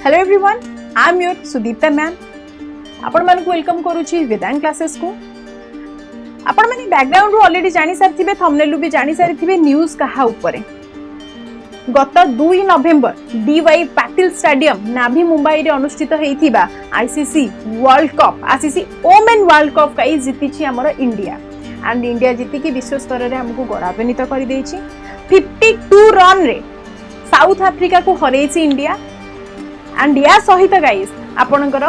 Hello everyone, I am your Sudipta ma'am. आपण मानक welcome करूची वेदांत क्लासेस को। आपण माने बैकग्राउंड रो ऑलरेडी जानि सारथिबे, थंबनेल भी जानि सारथिबे न्यूज़ कहा ऊपर। गत 2 November DY Patil stadium Navi Mumbai रे अनुष्ठित हेइथिबा ICC world cup ICC women world cup काई जीतिछि हमर इंडिया। एंड इंडिया जीति की विश्व स्तर रे हमको गौरवान्वित कर देछि। 52 रन रे साउथ अफ्रीका को हरैछि इंडिया। एंड या सहित गाइस आपणकर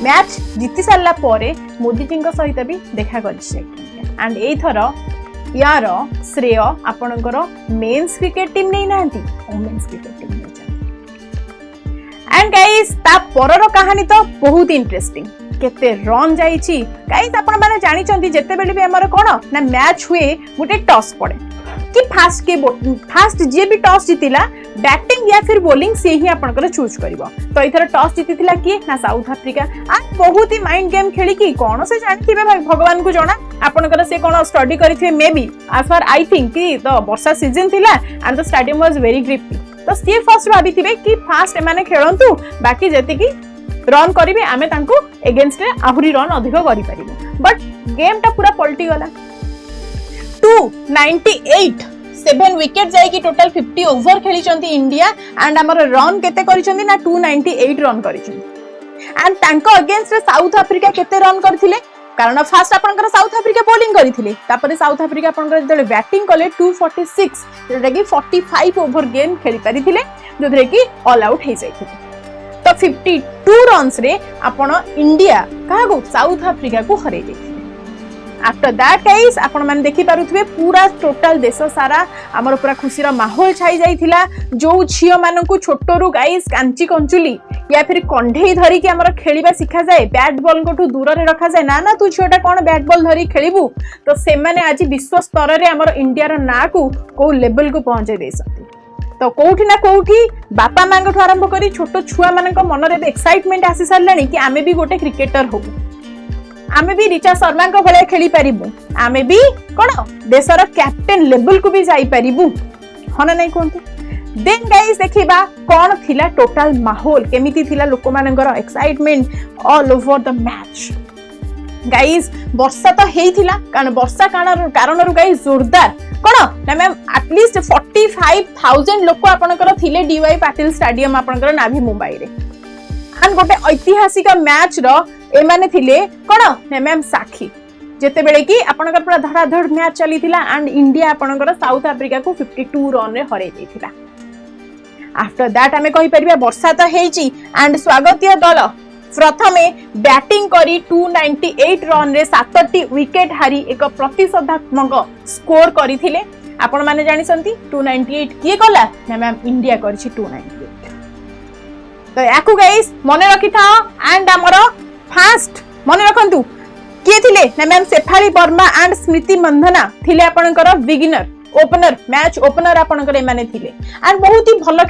मैच जीति सारला परे मोदी जी सहित भी देखा करिछे। एंड एई थर यार श्रेय आपणकर मेंस क्रिकेट टीम नै नांती, वुमेन्स क्रिकेट टीम नै। एंड गाइस ता परर कहानी तो बहुत इंटरेस्टिंग। केते रन जाईची गाइस आपण माने जानि चंती। जेते बेले भी हमर कोन ना मैच हुए गोटे टॉस पड़े कि फास्ट जे भी टॉस जीतिला बैटिंग या फिर बॉलिंग से ही आपनकर चूज करबो। तो इथर टॉस जीतिथिला कि ना साउथ अफ्रीका। आ बहुत ही माइंड गेम खेली कि कोन से जानिथिबे भगवान को जणा। आपनकर से कोन स्टडी करिथिबे may be as far I think कि तो वर्षा सीजन थिला and the stadium was very grippy. तो सी फर्स्ट भाबिथिबे कि फास्ट माने खेलंतु, बाकी जति कि रन करिवे आमे तांको अगेंस्ट रे आहुरी रन अधिक करि परिबो। बट गेम टा पूरा पलटी गला। 298 7 विकेट जाई कि टोटल 50 ओवर खेली चंती इंडिया। एंड हमर रन केते करि चंती ना 298 रन करि चंती। एंड तांको अगेंस्ट रे साउथ अफ्रीका केते रन करथिले, कारण फास्ट आपनकर साउथ अफ्रीका बॉलिंग करिथिले। तापरे साउथ अफ्रीका आपनकर जदे बैटिंग कले 246 जेटा कि 45 ओवर गेम खेली परिथिले, जोथरे कि ऑल आउट हे जाइथिले। तो 52 रन्स रे आपण इंडिया काहा को साउथ अफ्रीका को हरै दैथिले। आफ्टर दैट गाइस आपण माने देखि पारुथबे पूरा टोटल देश सारा हमर पूरा खुशीर माहौल छाई जाइथिला। जो झियो माननकु छोटोरु गाइस कांची कंचुली या फिर कंढेई धरी कि हमर खेलिबा सिखा जाए, बैट बॉल कोठू दूर रे रखा जाए ना तू झियोटा कोन बैट बॉल धरी खेलिबू। तो से माने आज विश्व स्तर रे हमर इंडिया रो ना को लेवल को पहुंचे देसती। तो कोठी ना कोठी बापा मांगठू आरंभ करी छोटो छुआ मानक मन रे एक्साइटमेंट आसी सारलानी कि आमे भी गोटे क्रिकेटर हो, आमे भी ऋचा शर्मा को भले खेली परिबू, आमे भी कोन देशर कैप्टन लेवल को भी जाई परिबू, हना नै कोंती। देन गाइस देखिबा कोन थिला टोटल माहौल केमिति थिला, लोक मानकर excitement all over the match. Guys वर्षा तो हेइथिला, कारण वर्षा कारण गाइस जोरदार कोन ना मैम एटलीस्ट 45,000 लोक आपनकर थिले डीवाई पाटिल स्टेडियम आपनकर नाभी मुंबई रे। एंड गोटे ऐतिहासिक मैच रो ए माने थिले कोन ना मैम साखी, जेते बेले कि आपनकर पूरा धड़ाधड़ मैच चलीथिला। एंड इंडिया आपनकर साउथ अफ्रीका को 52 रन रे हरै दैथिला। आफ्टर दैट हमें कहि परिबा वर्षा तो हेइची। एंड स्वागतीय दल प्रथमे बैटिंग करी 298 रन रे 7टी विकेट हारी एक प्रतिशोधात्मक स्कोर करिथिले। आपण माने जानि संती 298 किए कला ना मैम इंडिया करछि 298। तो याकू गाइस मने रखि था। एंड हमर फास्ट मने रखंतु किए थिले ना मैम शेफाली वर्मा एंड स्मृति मंधना थिले आपनकर बिगिनर ओपनर, मैच ओपनर आपनकर माने थिले। एंड बहुत ही भलो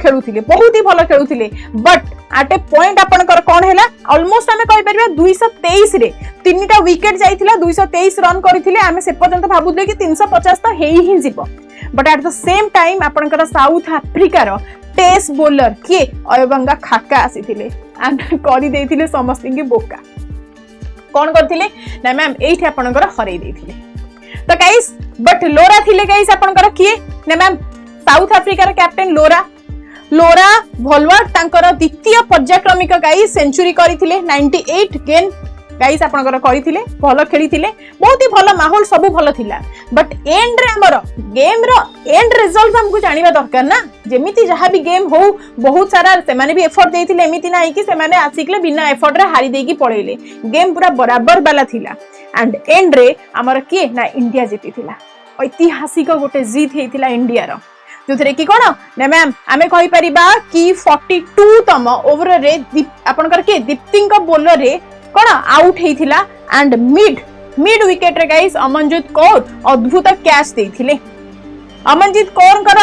खेलुथिले। बट आट ए पॉइंट आपनकर कोन हैला ऑलमोस्ट हमें कहि परबा 223 रे 3टा विकेट जाइथिला, 223 रन करिथिले। हमें से पर्यंत भाबुले कि 350 तो हेई ही जिवो। But at the same time आपनकर साउथ अफ्रीका रो पेस बॉलर के अयबंगा खाका आसीथिले एंड करि देथिले समस्त के बोका। कोन करथिले ना मैम एठी आपनकर हरै देथिले। तो गाइस बट लोरा थिले गाइस आपनकर किए ना मैम साउथ अफ्रीका रो कैप्टन लोरा भोलवर्ड तांकर द्वितीय पर्यायक्रमिक गाइस सेंचुरी करिथिले। 98 गेन गाइस आपनकर करिथिले, भलो खेलिथिले, बहुत ही भलो माहौल सब भलो थिला। बट एंड रे हमर गेम रो एंड रिजल्ट हमकु जानिबा दरकार ना। जेमिति जहां भी गेम हो बहुत सारा से माने भी एफर्ट देथिले, एमिति नाही कि से माने आसिकले बिना एफर्ट रे हारी देकी पळेले। गेम पूरा बराबर वाला थिला। एंड एंड रे हमर के ना इंडिया जीतिथिला। ऐतिहासिक गोटे जीत हेतिला इंडिया रो, जोथरे कि कोन ना मैम आमे कहि परिबा कि 42 तम ओवर रे आपनकर के दीप्तिंग बॉलर रे कोन आउट हेतिला। एंड मिड विकेट रे गाइस अमनजीत कौर अद्भुत कैच देथिले। अमनजीत कौर कर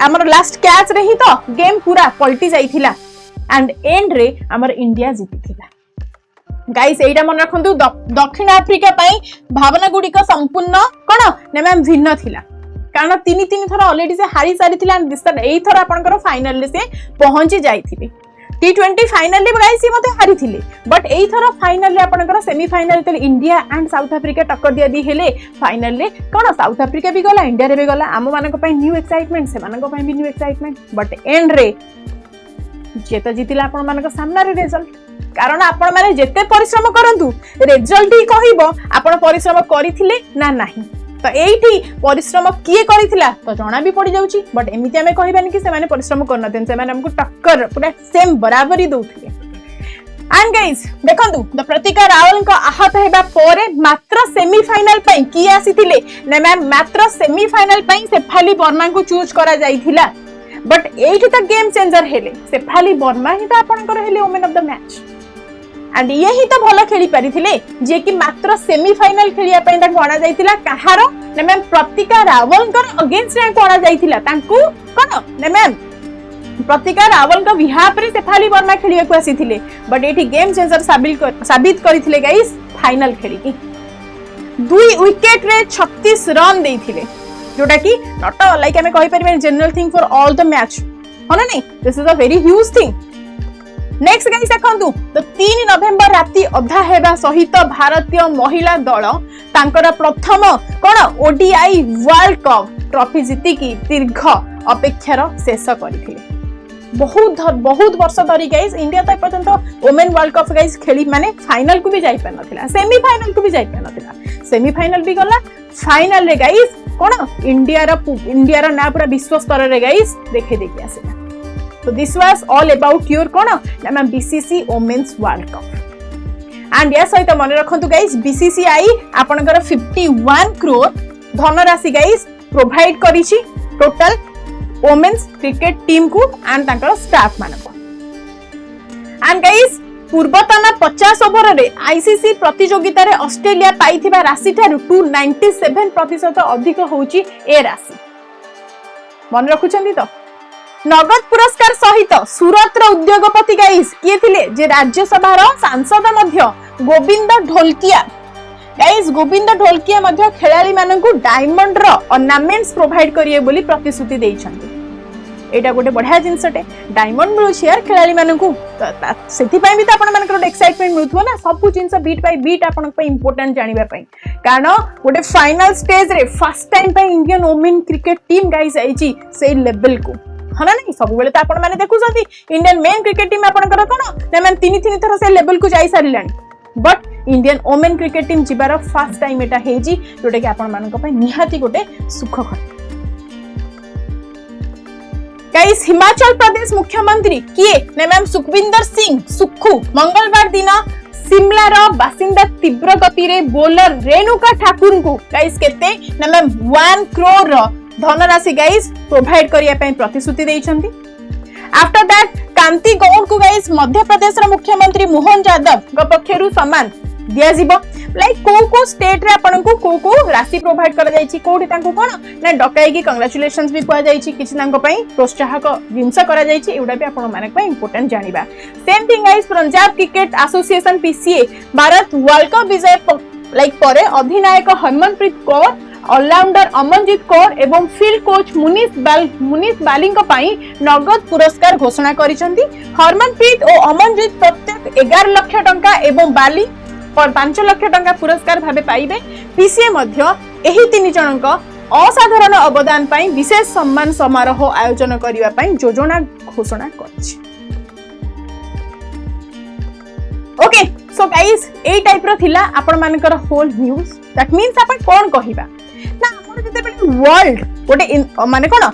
हमर लास्ट कैच रे ही तो गेम पूरा पलटी जाइथिला। एंड एंड रे हमर इंडिया जीतिथिला। गाइस एटा मन रखंतु दक्षिण अफ्रीका पई भावना गुडी को संपूर्ण कोन ना मैम भिन्न थिला, कारण 3 थर ऑलरेडी से हारी सारी थिला। एई थर आपनकर फाइनल रे से पहुंची जाइथिबे। T20 फाइनल रे गाइस ये मते हारी थिले बट एई थरो फाइनल रे आपनकर सेमीफाइनल तले इंडिया एंड साउथ अफ्रीका टक्कर दिया दी हेले फाइनल रे कोन साउथ अफ्रीका भी गला इंडिया रे भी गला आम मानक पई न्यू एक्साइटमेंट से मानक पई भी न्यू एक्साइटमेंट बट एंड रे जे तो जीतिला आपन मानक सामना रे रिजल्ट कारण आपण माने जेते परिश्रम करंतु रिजल्ट ही कहिबो आपण परिश्रम करिथिले ना नाही तो एठी परिश्रम किए करिथिला तो जणा भी पड़ी जाउची बट एमिति हमें कहिबानी कि से माने परिश्रम करनथेन से माने हमको टक्कर पूरा सेम बराबरी दउथिले एंड गाइस देखंतु द प्रतिका रावल को आहत हेबा परे मात्र सेमीफाइनल पई की आसीथिले ना मैम मात्र सेमीफाइनल पई शेफाली वर्मा को चूज करा जाईथिला बट एठी तो गेम चेंजर हेले शेफाली वर्मा ही तो आपनकर हेले women of the match and ये ही तो भलो खेली परिथिले जे कि मात्र सेमीफाइनल खेलिया पई ताको आना जाईतिला कहारो ने मैम प्रतिका रावल कर अगेंस्ट रे को आना जाईतिला तांकू कोन ने मैम प्रतिका रावल का विहाप रे शेफाली वर्मा खेलिया को आसीथिले बट एठी गेम चेंजर साबित करिथिले गाइस फाइनल खेली की 2 विकेट रे 36 रन देइथिले जोटा कि नॉट लाइक हमें कहि परिबे general thing for all the match होना नहीं this is a very huge thing next guys देखंतु तो 3 नवेम्बर राती अधा हेबा सहित भारतीय महिला दल तांकर प्रथम कोन ओडीआई वर्ल्ड कप ट्रॉफी जीति की दीर्घ अपेक्षार शेष करथिले बहुत वर्ष धरी गाइस इंडिया तो पर्यंत वुमेन वर्ल्ड कप गाइस खेली माने फाइनल को भी जाई पार नथिला सेमीफाइनल को भी जाई पार नथिला सेमीफाइनल भी गला फाइनल रे गाइस कोन इंडिया रो ना पूरा विश्व स्तर रे गाइस देखे देखि आसेला So this was all about your कोन ना BCC women's world cup and या सहित मन रखंतु गाइस बीसीसीआई आपनकर 51 करोड़ धनराशि गाइस प्रोवाइड करिछि टोटल वुमेन्स क्रिकेट टीम को एंड तांकर स्टाफ मानको एंड गाइस पूर्वतन 50 ओवर रे आईसीसी प्रतियोगिता रे ऑस्ट्रेलिया पाइथिबा राशि ठारू 297% अधिक होउची ए राशि मन रखुचंदी तो नगद पुरस्कार सहित सूरत रो उद्योगपति गाइस किए थिले जे राज्यसभा रो सांसद मध्य गोविंद ढोलकिया गाइस गोविंद ढोलकिया मध्य खेलाड़ी माननकु डायमंड रो ऑर्नामेंट्स प्रोवाइड करिए बोली प्रतिश्रुति देइछन्ती एटा गोटे बढ़िया जिंसटे डायमंड मिलुछि यार खेलाड़ी माननकु सेति पई भी त आपण मानकर एक्साइटमेंट मिलथो ना सब जिंस बीट बाय बीट आपण पई इंपोर्टेंट जानिबा पई कारण गोटे फाइनल स्टेज रे फर्स्ट टाइम पई Indian women cricket team guys आइची से लेवल को हना नहीं सब बेले तो आपण माने देखुछंती इंडियन मेन क्रिकेट टीम आपनकर कोन ना मैंने तीन थर से लेवल को जाई सारिलानी but Indian women cricket team जिबार फर्स्ट टाइम एटा हेजी जोटे कि आपण मानक पई निहाती गोटे सुख खबर गाइस हिमाचल प्रदेश मुख्यमंत्री किए ने मैम सुखविंदर सिंह सुक्खू मंगलवार दिन शिमला रो बासिंदा तीव्र गति रे बोलर रेणुका ठाकुर को गाइस केते ना मैम 1 करोड़ धनराशि गाइस प्रोवाइड करिया पई प्रतिश्रुति देइछंती आफ्टर दैट कांति गौड़ को गाइस मध्य प्रदेश रो मुख्यमंत्री मोहन यादव ग पक्षरु सम्मान दिया जीवो लाइक को स्टेट रे आपन को राशि प्रोवाइड करा जाईची कोठी तांको कोन ना डकाई की कांग्रेचुलेशंस भी कुआ जाईची किछि तांको पई प्रोत्साहक जिंस करा जाईची एउडा भी आपन माने पई इंपोर्टेंट जानिबा same thing guys Punjab cricket association PCA Bharat world cup विजय लाइक परे अधिनायक हरमनप्रीत कौर ऑलराउंडर अमनजीत कौर एवं फील्ड कोच मुनीस बाली नगद पुरस्कार घोषणा करिसेंती हरमनप्रीत और अमनजीत प्रत्येक 11 लाख टंका एवं बाली और 5 लाख टंका पुरस्कार भाबे पाइबे पीसीए मध्य एही तीन जनक असाधारण अवदान पई विशेष सम्मान समारोह आयोजन करिवा पई योजना घोषणा करछि ओके सो गाइस ए टाइप रो थिला आपण मानकर होल न्यूज़ दैट मींस आपण कोन कहिबा ना हमर जते बेले वर्ल्ड गोटे माने कोन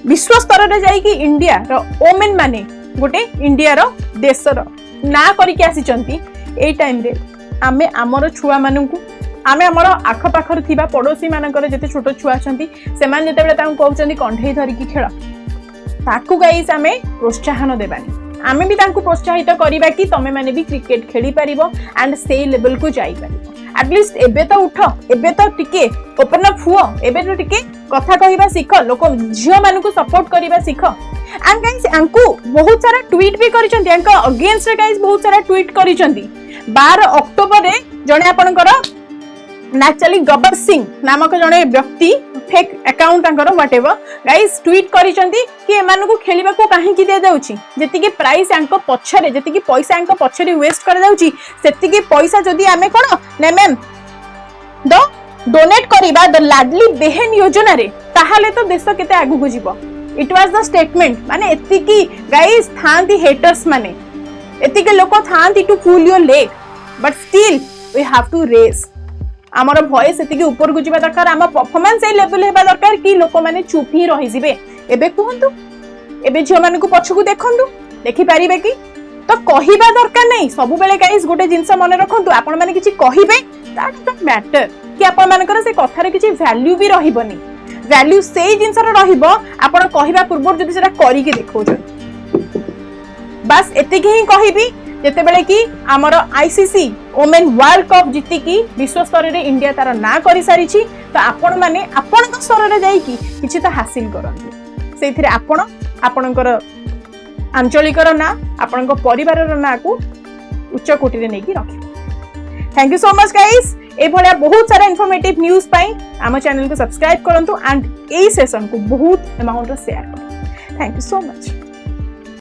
विश्व स्तर रे जाई कि इंडिया रो वुमेन माने गोटे इंडिया रो देश रो ना करि के आसी चंती ए टाइम रे आमे हमर छुआ माननकु आमे हमर आख पाखर थिबा पड़ोसी मानकर जते छोट छुआ छंती से मान जते बेले ताऊ कहउचंदी कंढेई धरि की खेल ताकू गाइस आमे प्रोत्साहन देबानी आमे भी तांको प्रोत्साहित करिबा कि तमे माने भी क्रिकेट खेली परिबो एंड से लेवल को जाई परिबो एटलीस्ट एबे तो उठ एबे तो टिके ओपन अप हुओ एबे तो टिके कथा कहिबा सिख लोक झियो मानु को सपोर्ट करिबा सिख एंड गाइस आंकु बहुत सारा ट्वीट भी करिसंती आंका अगेंस्ट रे गाइस बहुत सारा ट्वीट करिसंती 12 अक्टोबर रे जने आपनकर नेचुरली गब्बर सिंह नामक जने व्यक्ति फेक अकाउंट तांकर व्हाटएवर गाइस ट्वीट करिसंती कि एमान को खेलिबा को काहे की दे जाउची जति कि प्राइस आंको पछरे जति कि पैसा आंको पछरे वेस्ट कर जाउची सेति कि पैसा जदी आमे कोन ने मैम द डोनेट करिबा द लाडली बेहन योजना रे ताहाले तो देश केते आगु को जीवो इट वाज द स्टेटमेंट माने एति कि गाइस थांती हेटर्स माने एति के लोक थांती to pull your leg but still we have to raise आमर भॉइस एति ऊपर को जीवा दरकार आम परफॉर्मेंस ए लेवल हेबा दरकार कि लोक माने चुप ही रहि जिवे एबे कहंतु एबे झियो माने को पछकु देखंतु देखि परिबे कि तो कहिबा दरकार नै सब बेले गाइस गोटे जिंस मन रखंतु आपण माने किछि कहिबे दैट डोंट मैटर कि आपण मानकर से कथार किछि वैल्यू भी रहिबनी वैल्यू सेही जिंसर रहिबो आपण कहिबा पूर्व जदि सेटा करि के देखौ बस एतिक ही कहिबी जेते बेले कि हमर आईसीसी वुमेन वर्ल्ड कप जीति की विश्व स्तर रे इंडिया तार ना करि सारी छी तो आपण माने आपण को स्तर रे जाई कि किछि त हासिल करंती सेथिरे आपण आपणकर आंचलिकर ना आपणको परिवार रो ना को उच्च कोटि रे नेकी रखि thank you so much guys ए भलिया बहुत सारा इन्फॉर्मेटिव न्यूज़ पाई आम चैनल को सब्सक्राइब करंतु एंड ए सेशन को बहुत अमाउंट रो शेयर करंतु थैंक यू सो मच।